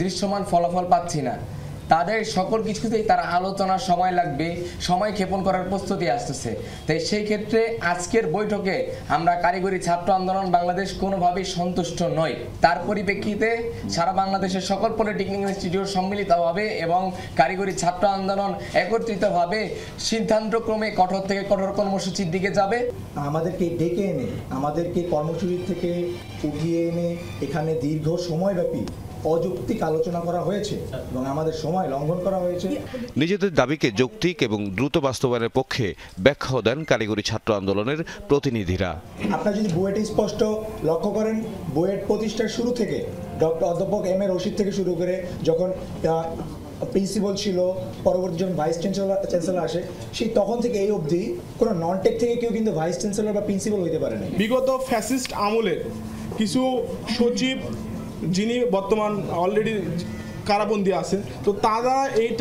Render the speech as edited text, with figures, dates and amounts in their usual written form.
দৃশ্যমান ফলাফল পাচ্ছি না। তাদের সকল কিছুতেই তারা আলোচনার সময় লাগবে, সময় ক্ষেপণ করার প্রস্তুতি আসতেছে। তাই সেই ক্ষেত্রে আজকের বৈঠকে আমরা কারিগরি ছাত্র আন্দোলন বাংলাদেশ কোনোভাবেই সন্তুষ্ট নই। তার পরিপ্রেক্ষিতে সারা বাংলাদেশের সকল পলিটেকনিক ইনস্টিটিউট সম্মিলিতভাবে এবং কারিগরি ছাত্র আন্দোলন একত্রিতভাবে সিদ্ধান্তক্রমে কঠোর থেকে কঠোর কর্মসূচির দিকে যাবে। আমাদেরকে ডেকে এনে আমাদেরকে কর্মসূচি থেকে উঠিয়ে এনে এখানে দীর্ঘ সময়ব্যাপী অযৌক্তিক আলোচনা করা হয়েছে এবং আমাদের সময় লঙ্ঘন করা হয়েছে। নিজেদের দাবিকে যৌক্তিক এবং দ্রুত বাস্তবায়নের পক্ষে ব্যাখ্যাও দেন কারিগরি ছাত্র আন্দোলনের প্রতিনিধিরা। আপনারা যদি বুয়েটে স্পষ্ট লক্ষ্য করেন, বুয়েট প্রতিষ্ঠার শুরু থেকে অধ্যাপক এম এ রশিদ থেকে শুরু করে যখন প্রিন্সিপাল ছিল, পরবর্তী যখন ভাইস চ্যান্সেলর আসে, সেই তখন থেকে এই অবধি কোনো নন টেক থেকে কেউ কিন্তু ভাইস চ্যান্সেলর বা প্রিন্সিপাল হইতে পারে না। বিগত ফ্যাসিস্ট আমলের কিছু সচিব যিনি বর্তমান অলরেডি কারাবন্দী আছেন, তো তারা এই